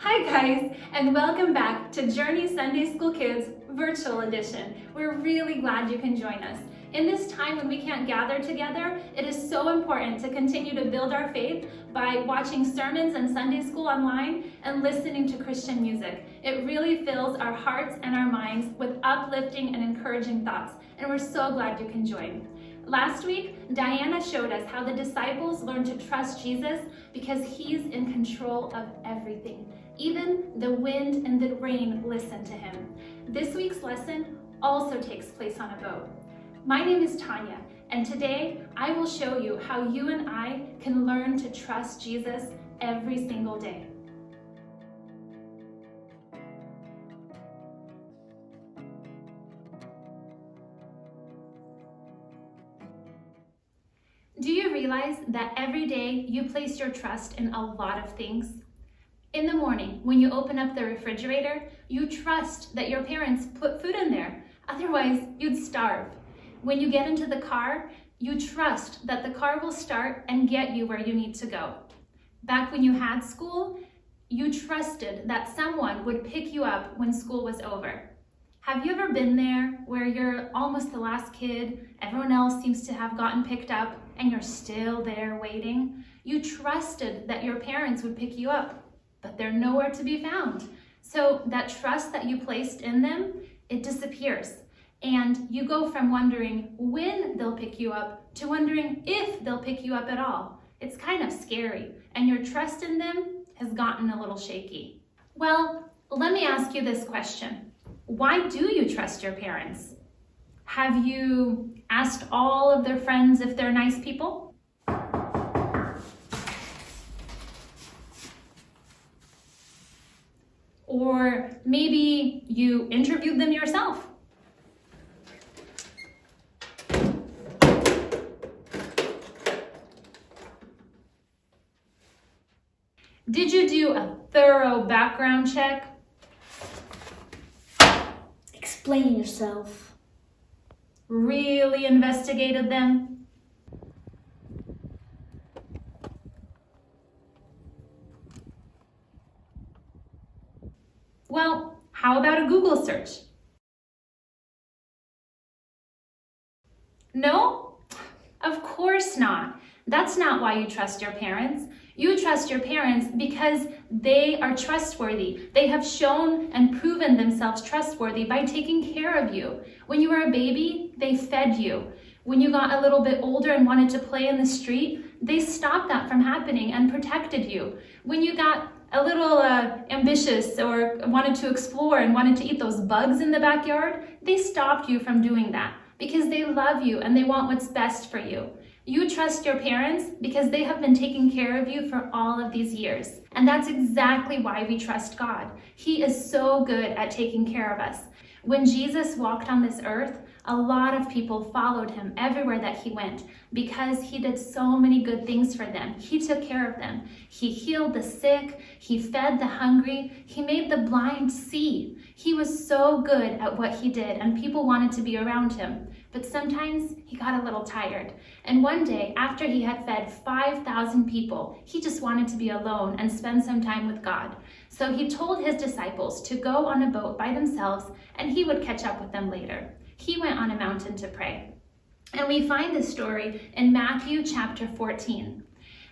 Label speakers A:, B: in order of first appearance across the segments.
A: Hi guys, and welcome back to Journey Sunday School Kids Virtual Edition. We're really glad you can join us. In this time when we can't gather together, it is so important to continue to build our faith by watching sermons and Sunday school online and listening to Christian music. It really fills our hearts and our minds with uplifting and encouraging thoughts, and we're so glad you can join. Last week, Diana showed us how the disciples learned to trust Jesus because he's in control of everything. Even the wind and the rain listen to him. This week's lesson also takes place on a boat. My name is Tanya, and today I will show you how you and I can learn to trust Jesus every single day. Do you realize that every day you place your trust in a lot of things? In the morning, when you open up the refrigerator, you trust that your parents put food in there. Otherwise, you'd starve. When you get into the car, you trust that the car will start and get you where you need to go. Back when you had school, you trusted that someone would pick you up when school was over. Have you ever been there where you're almost the last kid, everyone else seems to have gotten picked up, and you're still there waiting? You trusted that your parents would pick you up, but they're nowhere to be found. So that trust that you placed in them, it disappears. And you go from wondering when they'll pick you up to wondering if they'll pick you up at all. It's kind of scary, and your trust in them has gotten a little shaky. Well, let me ask you this question. Why do you trust your parents? Have you asked all of their friends if they're nice people? Or maybe you interviewed them yourself. Did you do a thorough background check?
B: Explain yourself.
A: Really investigated them? Well, how about a Google search? No? Of course not. That's not why you trust your parents. You trust your parents because they are trustworthy. They have shown and proven themselves trustworthy by taking care of you. When you were a baby, they fed you. When you got a little bit older and wanted to play in the street, they stopped that from happening and protected you. When you got a little ambitious or wanted to explore and wanted to eat those bugs in the backyard, they stopped you from doing that because they love you and they want what's best for you. You trust your parents because they have been taking care of you for all of these years. And that's exactly why we trust God. He is so good at taking care of us. When Jesus walked on this earth, a lot of people followed him everywhere that he went because he did so many good things for them. He took care of them. He healed the sick. He fed the hungry. He made the blind see. He was so good at what he did, and people wanted to be around him. But sometimes he got a little tired. And one day, after he had fed 5,000 people, he just wanted to be alone and spend some time with God. So he told his disciples to go on a boat by themselves, and he would catch up with them later. He went on a mountain to pray. And we find this story in Matthew chapter 14.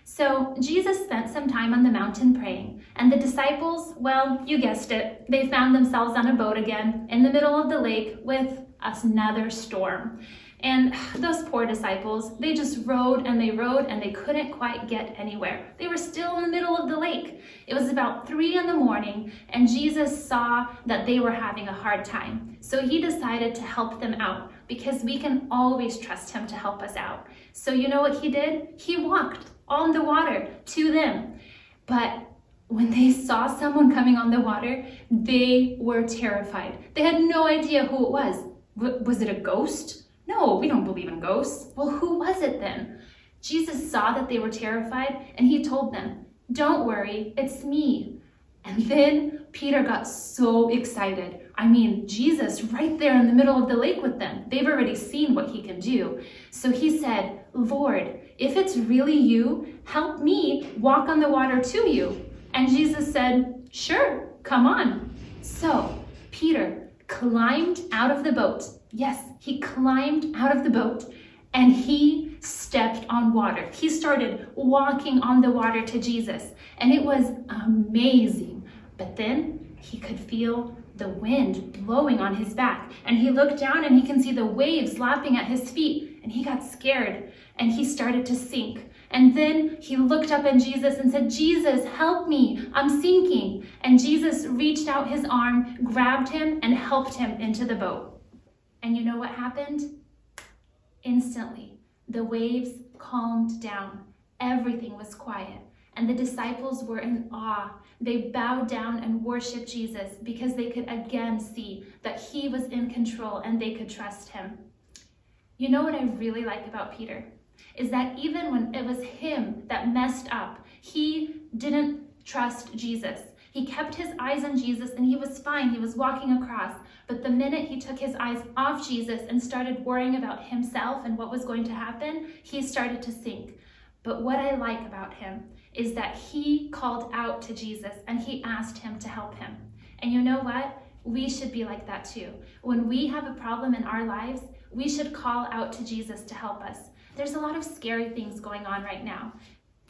A: So Jesus spent some time on the mountain praying, and the disciples, well, you guessed it, they found themselves on a boat again in the middle of the lake with another storm. And those poor disciples, they just rowed and they couldn't quite get anywhere. They were still in the middle of the lake. It was about 3 a.m, and Jesus saw that they were having a hard time. So he decided to help them out because we can always trust him to help us out. So you know what he did? He walked on the water to them. But when they saw someone coming on the water, they were terrified. They had no idea who it was. Was it a ghost? No, we don't believe in ghosts. Well, who was it then? Jesus saw that they were terrified, and he told them, "Don't worry, it's me." And then Peter got so excited. I mean, Jesus right there in the middle of the lake with them. They've already seen what he can do. So he said, "Lord, if it's really you, help me walk on the water to you." And Jesus said, "Sure, come on." So Peter climbed out of the boat. Yes, he climbed out of the boat and he stepped on water. He started walking on the water to Jesus, and it was amazing. But then he could feel the wind blowing on his back, and he looked down and he can see the waves lapping at his feet, and he got scared and he started to sink. And then he looked up at Jesus and said, "Jesus, help me, I'm sinking." And Jesus reached out his arm, grabbed him, and helped him into the boat. And you know what happened? Instantly, the waves calmed down. Everything was quiet. And the disciples were in awe. They bowed down and worshiped Jesus because they could again see that he was in control and they could trust him. You know what I really like about Peter? Is that even when it was him that messed up, he didn't trust Jesus. He kept his eyes on Jesus and he was fine. He was walking across. But the minute he took his eyes off Jesus and started worrying about himself and what was going to happen, he started to sink. But what I like about him is that he called out to Jesus and he asked him to help him. And you know what? We should be like that too. When we have a problem in our lives, we should call out to Jesus to help us. There's a lot of scary things going on right now.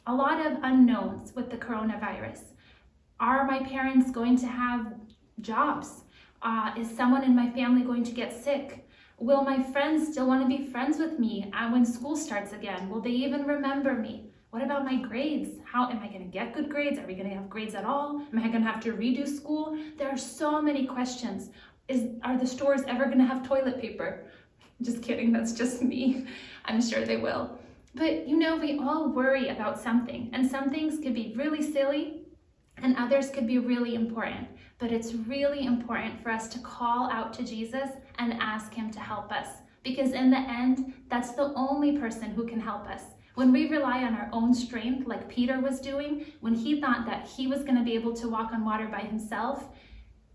A: A lot of unknowns with the coronavirus. Are my parents going to have jobs? Is someone in my family going to get sick? Will my friends still want to be friends with me when school starts again? Will they even remember me? What about my grades? How am I going to get good grades? Are we going to have grades at all? Am I going to have to redo school? There are so many questions. Are the stores ever going to have toilet paper? Just kidding, that's just me. I'm sure they will. But you know, we all worry about something, and some things could be really silly and others could be really important. But it's really important for us to call out to Jesus and ask him to help us, because in the end, that's the only person who can help us. When we rely on our own strength, like Peter was doing, when he thought that he was going to be able to walk on water by himself,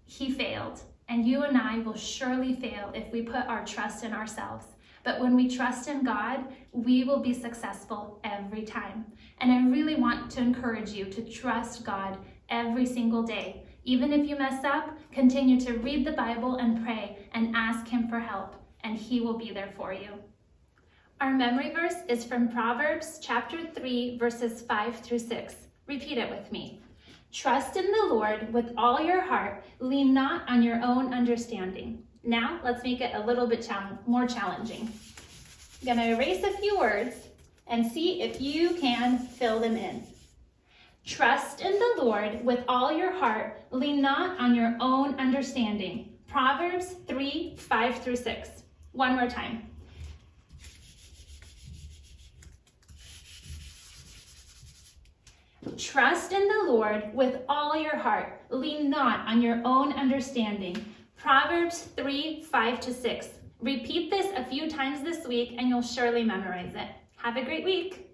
A: he failed. And you and I will surely fail if we put our trust in ourselves. But when we trust in God, we will be successful every time. And I really want to encourage you to trust God every single day. Even if you mess up, continue to read the Bible and pray and ask him for help, and he will be there for you. Our memory verse is from Proverbs chapter 3, verses 5 through 6. Repeat it with me. Trust in the Lord with all your heart. Lean not on your own understanding. Now, let's make it a little bit more challenging. I'm going to erase a few words and see if you can fill them in. Trust in the Lord with all your heart. Lean not on your own understanding. Proverbs 3, 5 through 6. One more time. Trust in the Lord with all your heart. Lean not on your own understanding. Proverbs 3, 5 to 6. Repeat this a few times this week and you'll surely memorize it. Have a great week.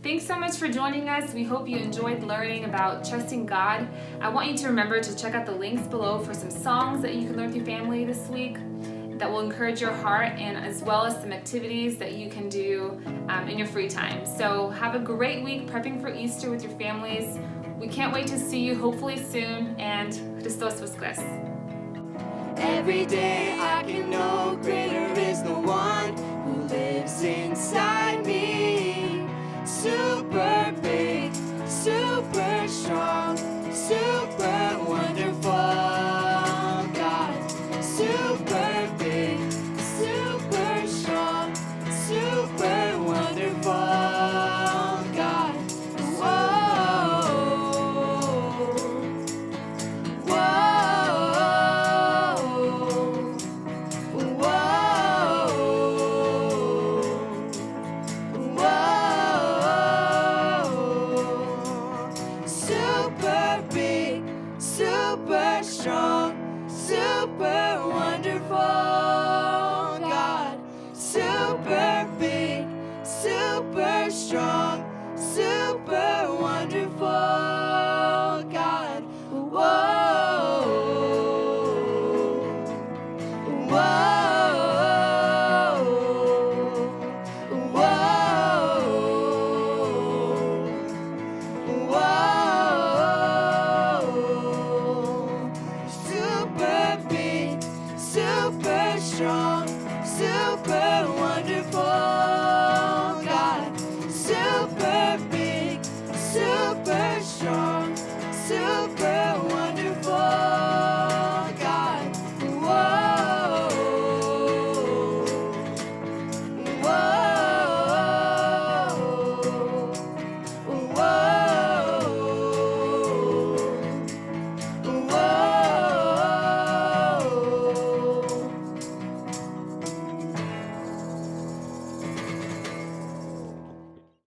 C: Thanks so much for joining us. We hope you enjoyed learning about trusting God. I want you to remember to check out the links below for some songs that you can learn with your family this week that will encourage your heart, and as well as some activities that you can do in your free time. So have a great week prepping for Easter with your families. We can't wait to see you hopefully soon, and Christos Voskres.
D: Every day I can know greater is the one who lives inside me. Super big, super strong, super wonderful God. Super big, super strong, super wonderful God. Whoa, whoa, whoa. Super big, super strong, super wonderful God. Super big, super strong, super wonderful God. Whoa, whoa, whoa, whoa. super